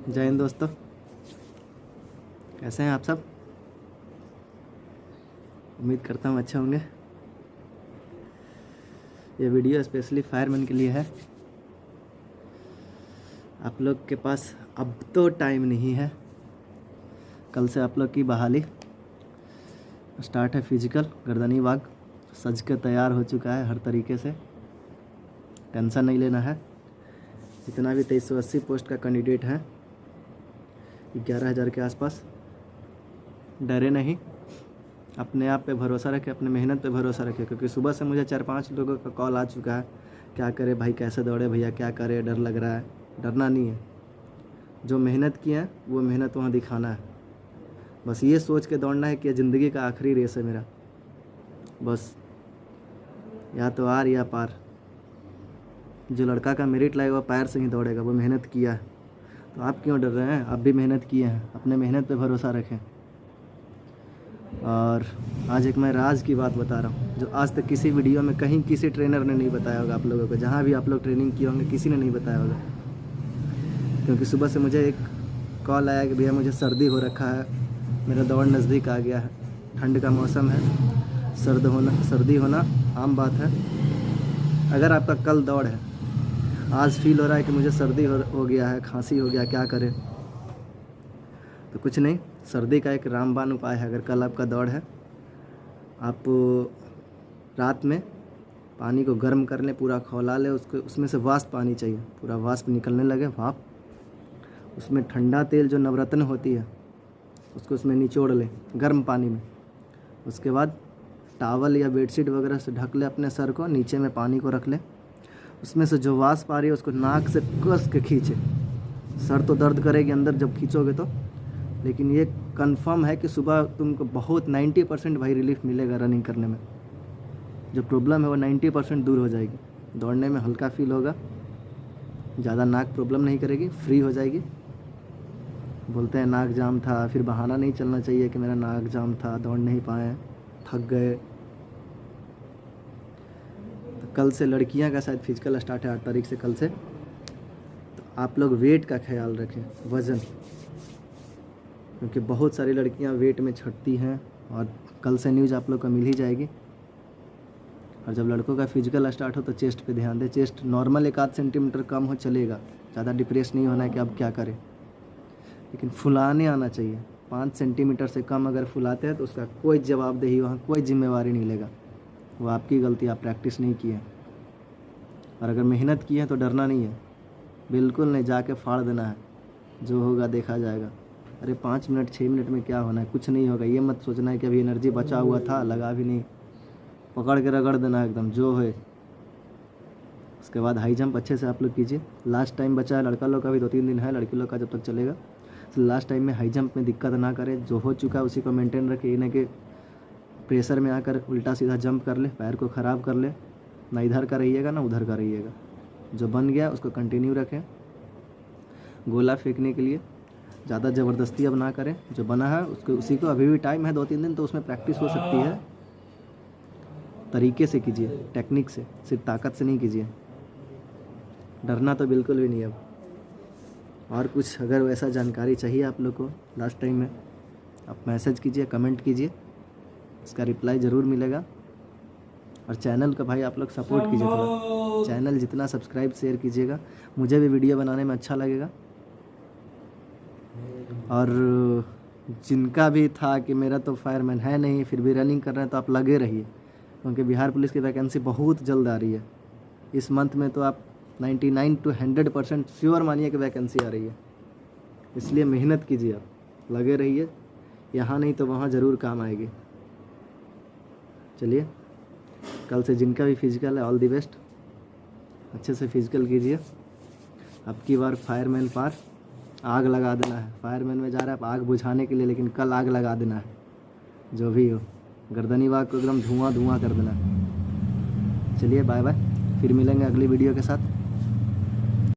जय हिंद दोस्तों, कैसे हैं आप सब। उम्मीद करता हूँ अच्छे होंगे। ये वीडियो स्पेशली फायरमैन के लिए है। आप लोग के पास अब तो टाइम नहीं है, कल से आप लोग की बहाली स्टार्ट है। फिजिकल गर्दनी वाग सज के तैयार हो चुका है हर तरीके से, टेंशन नहीं लेना है। जितना भी 2380 पोस्ट का कैंडिडेट है 11,000 के आसपास, डरे नहीं, अपने आप पे भरोसा रखें, अपने मेहनत पे भरोसा रखें। क्योंकि सुबह से मुझे 4-5 लोगों का कॉल आ चुका है, क्या करे भाई, कैसे दौड़े भैया, क्या करे, डर लग रहा है। डरना नहीं है, जो मेहनत की है वो मेहनत वहाँ दिखाना है। बस ये सोच के दौड़ना है कि ज़िंदगी का आखिरी रेस है मेरा, बस या तो आर या पार। जो लड़का का मेरिट लाएगा वो पैर से ही दौड़ेगा, वो मेहनत किया है। तो आप क्यों डर रहे हैं, आप भी मेहनत किए हैं, अपने मेहनत पे भरोसा रखें। और आज एक मैं राज की बात बता रहा हूँ जो आज तक किसी वीडियो में कहीं किसी ट्रेनर ने नहीं बताया होगा आप लोगों को। जहाँ भी आप लोग ट्रेनिंग किए होंगे किसी ने नहीं बताया होगा। क्योंकि सुबह से मुझे एक कॉल आया कि भैया मुझे सर्दी हो रखा है, मेरा दौड़ नज़दीक आ गया है, ठंड का मौसम है, सर्दी होना आम बात है। अगर आपका कल दौड़ है, आज फील हो रहा है कि मुझे सर्दी हो गया है, खांसी हो गया, क्या करें, तो कुछ नहीं, सर्दी का एक रामबाण उपाय है। अगर कल आपका दौड़ है, आप रात में पानी को गर्म कर लें, पूरा खौला लें उसको, उसमें से वाष्प पानी चाहिए, पूरा वाष्प निकलने लगे, भाप। उसमें ठंडा तेल जो नवरत्न होती है उसको उसमें निचोड़ लें गर्म पानी में। उसके बाद टावल या बेडशीट वगैरह से ढक लें अपने सर को, नीचे में पानी को रख लें, उसमें से जो वाष्प आ रही है उसको नाक से कस के खींचे। सर तो दर्द करेगी अंदर जब खींचोगे तो, लेकिन ये कंफर्म है कि सुबह तुमको बहुत 90% भाई रिलीफ मिलेगा। रनिंग करने में जो प्रॉब्लम है वो 90% दूर हो जाएगी। दौड़ने में हल्का फील होगा, ज़्यादा नाक प्रॉब्लम नहीं करेगी, फ्री हो जाएगी। बोलते हैं नाक जाम था, फिर बहाना नहीं चलना चाहिए कि मेरा नाक जाम था, दौड़ नहीं पाए, थक गए। तो कल से लड़कियां का शायद फिजिकल स्टार्ट है 8 तारीख से, कल से। तो आप लोग वेट का ख्याल रखें, वज़न, क्योंकि बहुत सारी लड़कियां वेट में छटती हैं और कल से न्यूज़ आप लोग को मिल ही जाएगी। और जब लड़कों का फिजिकल स्टार्ट हो तो चेस्ट पे ध्यान दें। चेस्ट नॉर्मल 1-8 सेंटीमीटर कम हो चलेगा, ज़्यादा डिप्रेस नहीं होना है कि अब क्या करें, लेकिन फुलाने आना चाहिए। 5 सेंटीमीटर से कम अगर फुलाते हैं तो उसका कोई जवाबदेही, वहाँ कोई जिम्मेवारी नहीं लेगा, वो आपकी गलती, आप प्रैक्टिस नहीं किए। और अगर मेहनत की है तो डरना नहीं है, बिल्कुल नहीं, जाके फाड़ देना है, जो होगा देखा जाएगा। अरे 5 मिनट 6 मिनट में क्या होना है, कुछ नहीं होगा। ये मत सोचना है कि अभी एनर्जी बचा हुआ था, लगा भी नहीं, पकड़ के रगड़ देना है एकदम जो है। उसके बाद हाई जंप अच्छे से आप लोग कीजिए। लास्ट टाइम बचा है, लड़का लोग का भी 2-3 दिन है, लड़की लोग का जब तक चलेगा। तो लास्ट टाइम में हाई जंप में दिक्कत ना करें, जो हो चुका है उसी को मेंटेन रखें। ये नहीं कि प्रेशर में आकर उल्टा सीधा जंप कर ले, पैर को ख़राब कर ले, ना इधर का रहिएगा ना उधर का रहिएगा। जो बन गया उसको कंटिन्यू रखें। गोला फेंकने के लिए ज़्यादा ज़बरदस्ती अब ना करें, जो बना है उसको, उसी को, अभी भी टाइम है 2-3 दिन, तो उसमें प्रैक्टिस हो सकती है। तरीके से कीजिए, टेक्निक से, सिर्फ ताकत से नहीं कीजिए। डरना तो बिल्कुल भी नहीं। अब और कुछ अगर वैसा जानकारी चाहिए आप लोग को लास्ट टाइम में, आप मैसेज कीजिए, कमेंट कीजिए, इसका रिप्लाई ज़रूर मिलेगा। और चैनल का भाई आप लोग सपोर्ट कीजिए थोड़ा, चैनल जितना सब्सक्राइब शेयर कीजिएगा, मुझे भी वीडियो बनाने में अच्छा लगेगा। और जिनका भी था कि मेरा तो फायरमैन है नहीं फिर भी रनिंग कर रहे हैं, तो आप लगे रहिए, क्योंकि बिहार पुलिस की वैकेंसी बहुत जल्द आ रही है। इस मंथ में तो आप 99 to 100% श्योर मानिए कि वैकेंसी आ रही है। इसलिए मेहनत कीजिए, आप लगे रहिए, यहाँ नहीं तो वहाँ ज़रूर काम आएगी। चलिए, कल से जिनका भी फिजिकल है ऑल दी बेस्ट, अच्छे से फिजिकल कीजिए। अब की बार फायरमैन पार, आग लगा देना है। फायरमैन में जा रहा है आप आग बुझाने के लिए, लेकिन कल आग लगा देना है, जो भी हो। गर्दनी वाग को एकदम धुआं धुआं कर देना है। चलिए बाय बाय, फिर मिलेंगे अगली वीडियो के साथ।